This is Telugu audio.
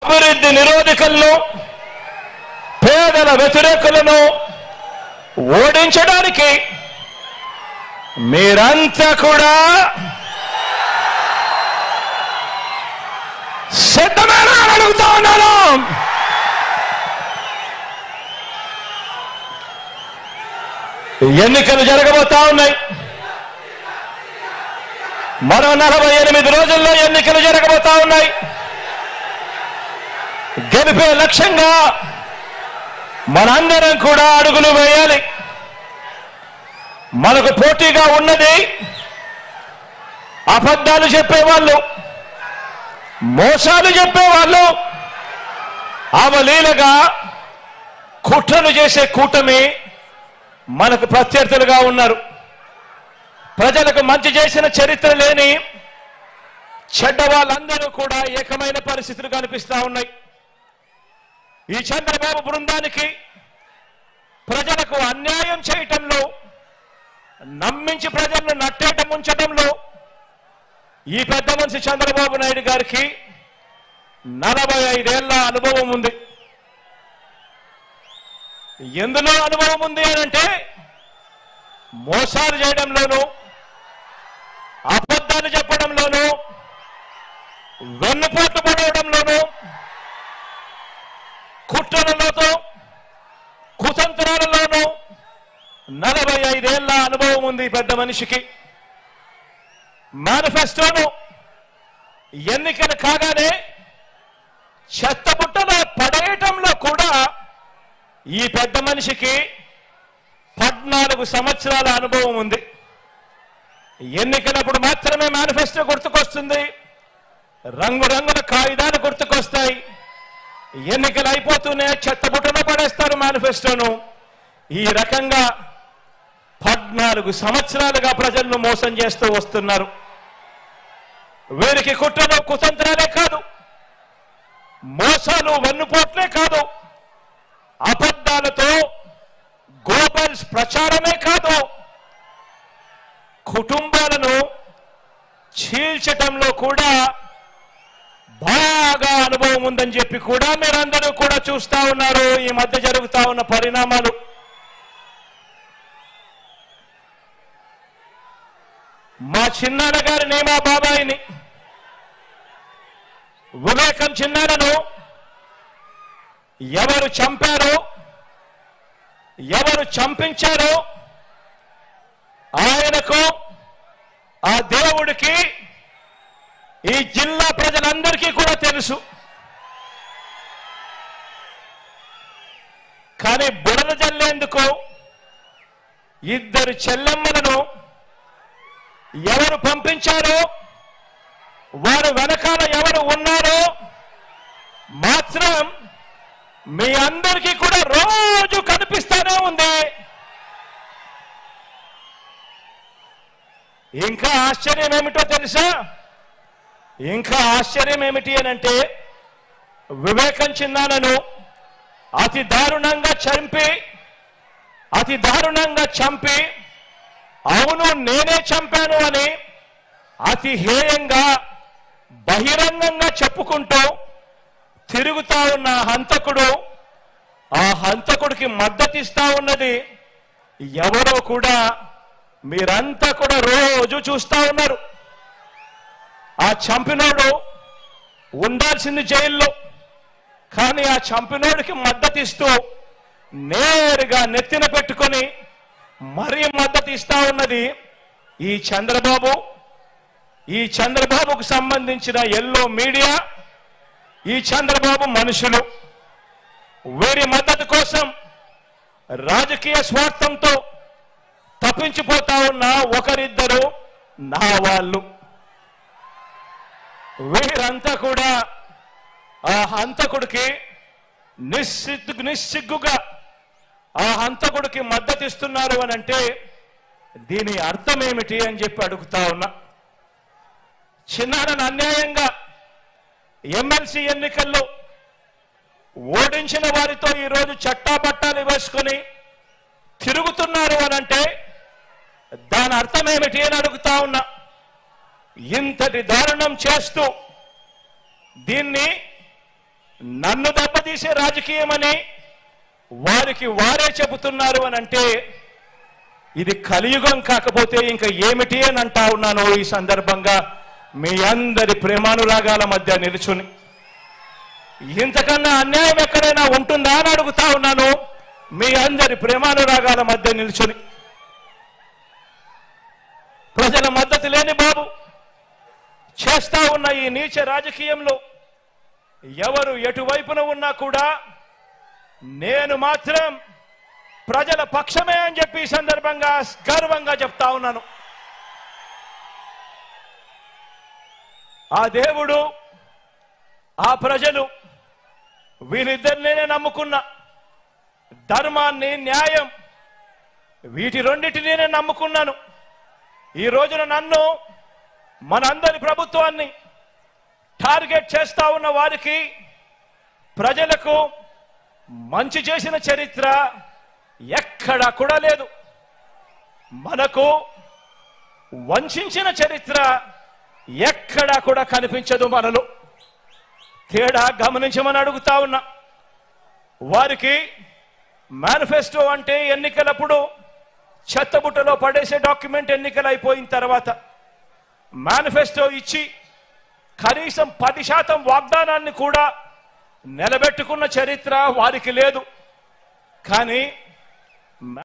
అభివృద్ధి నిరోధకులను పేదల వ్యతిరేకులను ఓడించడానికి మీరంతా కూడా సిద్ధమేనా అని అడుగుతా ఉన్నాను. ఎన్నికలు జరగబోతా ఉన్నాయి. మరో 48 రోజుల్లో ఎన్నికలు జరగబోతా ఉన్నాయి. గెలిపే లక్ష్యంగా మనందరం కూడా అడుగులు వేయాలి. మనకు పోటీగా ఉన్నది అబద్ధాలు చెప్పేవాళ్ళు, మోసాలు చెప్పేవాళ్ళు, అవలీలగా కుట్రలు చేసే కూటమి మనకు ప్రత్యర్థులుగా ఉన్నారు. ప్రజలకు మంచి చేసిన చరిత్ర లేని చెడ్డ వాళ్ళందరూ కూడా ఏకమైన పరిస్థితులు కనిపిస్తా ఉన్నాయి. ఈ చంద్రబాబు బృందానికి ప్రజలకు అన్యాయం చేయటంలో, నమ్మించి ప్రజలను నట్టేట ముంచడంలో ఈ పెద్ద మనిషి చంద్రబాబు నాయుడు గారికి 45 ఏళ్ల అనుభవం ఉంది. ఎందులో అనుభవం ఉంది అనంటే మోసాలు చేయడంలోనూ, అబద్ధాలు చెప్పడంలోనూ, వెన్నుపోట్లు పడవడంలోనూ, కుట్రలతో కుతంత్రాలలోనూ 45 ఏళ్ల అనుభవం ఉంది పెద్ద మనిషికి. మేనిఫెస్టోను ఎన్నికలు కాగానే చెత్తబుట్టలో పడేయటంలో కూడా ఈ పెద్ద మనిషికి 14 సంవత్సరాల అనుభవం ఉంది. ఎన్నికలప్పుడు మాత్రమే మేనిఫెస్టో గుర్తుకొస్తుంది, రంగురంగుల కాగితాలు గుర్తుకొస్తాయి. ఎన్నికలు అయిపోతూనే చెత్తబుట్టలో పడేస్తారు మేనిఫెస్టోను. ఈ రకంగా 14 సంవత్సరాలుగా ప్రజలను మోసం చేస్తూ వస్తున్నారు. వీరికి కుట్రలు కుతంత్రాలే కాదు, మోసాలు వెన్నుపోట్లే కాదు, అబద్ధాలతో గోబల్స్ ప్రచారమే కాదు, కుటుంబాలను చీల్చటంలో కూడా బాగా అనుభవం ఉందని చెప్పి కూడా మీరందరూ కూడా చూస్తా ఉన్నారు. ఈ మధ్య జరుగుతా ఉన్న పరిణామాలు. మా చిన్నాన్న గారిని, మా బాబాయిని, వివేకం చిన్నాన్నను ఎవరు చంపారో, ఎవరు చంపించారో ఆయనకు, ఆ దేవుడికి, ఈ జిల్లా ప్రజలందరికీ కూడా తెలుసు. కానీ బురద జల్లేందుకు ఇద్దరు చెల్లెమ్మలను ఎవరు పంపించారో, వారు వెనకాల ఎవరు ఉన్నారో మాత్రం మీ అందరికీ కూడా రోజు కనిపిస్తానే ఉంది. ఇంకా ఆశ్చర్యం ఏమిటో తెలుసా? ఇంకా ఆశ్చర్యం ఏమిటి అనంటే, వివేకం చిన్నాన్నను అతి దారుణంగా చంపి అవును నేనే చంపాను అని అతి హేయంగా బహిరంగంగా చెప్పుకుంటూ తిరుగుతా ఉన్న హంతకుడు, ఆ హంతకుడికి మద్దతిస్తా ఉన్నది ఎవరో కూడా మీరంతా కూడా రోజు చూస్తా ఉన్నారు. ఆ చంపినోడు ఉండాల్సింది జైల్లో, కానీ ఆ చంపినోడికి మద్దతిస్తూ నేరుగా నెత్తిన పెట్టుకొని మరీ మద్దతిస్తా ఉన్నది ఈ చంద్రబాబు, ఈ చంద్రబాబుకు సంబంధించిన ఎల్లో మీడియా, ఈ చంద్రబాబు మనుషులు. వీరి మద్దతు కోసం రాజకీయ స్వార్థంతో తప్పించిపోతా ఉన్న ఒకరిద్దరు నా వాళ్ళు. వీరంతా కూడా ఆ హంతకుడికి నిస్సిగ్గుగా ఆ హంతకుడికి మద్దతిస్తున్నారు అని అంటే దీని అర్థం ఏమిటి అని చెప్పి అడుగుతా ఉన్నా. చిన్నాన్నను అన్యాయంగా ఎమ్మెల్సీ ఎన్నికల్లో ఓడించిన వారితో ఈరోజు చట్టాపట్టాలు వేసుకొని తిరుగుతున్నారు అనంటే దాని అర్థం ఏమిటి అని అడుగుతా ఉన్నా. ఇంతటి దారుణం చేస్తూ దీన్ని నన్ను దెబ్బతీసే రాజకీయమని వారికి వారే చెబుతున్నారు అని అంటే ఇది కలియుగం కాకపోతే ఇంకా ఏమిటి అని అంటా ఉన్నాను. ఈ సందర్భంగా మీ అందరి ప్రేమానురాగాల మధ్య నిలుచుని ఇంతకన్నా అన్యాయం ఎక్కడైనా ఉంటుందా అని అడుగుతా ఉన్నాను. మీ అందరి ప్రేమానురాగాల మధ్య నిలుచుని ప్రజల మద్దతు లేని బాబు చేస్తా ఉన్న ఈ నీచ రాజకీయంలో ఎవరు ఎటువైపున ఉన్నా కూడా నేను మాత్రం ప్రజల పక్షమే అని చెప్పి ఈ సందర్భంగా గర్వంగా చెప్తా ఉన్నాను. ఆ దేవుడు ఆ ప్రజలు వీరిద్దరినే నమ్ముకున్న ధర్మాన్ని న్యాయం వీటి రెండింటినీ నేను నమ్ముకున్నాను. ఈ రోజున నన్ను మనందరి ప్రభుత్వాన్ని టార్గెట్ చేస్తా ఉన్న వారికి ప్రజలకు మంచి చేసిన చరిత్ర ఎక్కడా కూడా లేదు. మనకు వంచిన చరిత్ర ఎక్కడా కూడా కనిపించదు. మనలో తేడా గమనించమని అడుగుతా ఉన్నా. వారికి మేనిఫెస్టో అంటే ఎన్నికలప్పుడు చెత్తబుట్టలో పడేసే డాక్యుమెంట్. ఎన్నికలు అయిపోయిన తర్వాత మేనిఫెస్టో ఇచ్చి కనీసం 10% వాగ్దానాన్ని కూడా నిలబెట్టుకున్న చరిత్ర వారికి లేదు. కానీ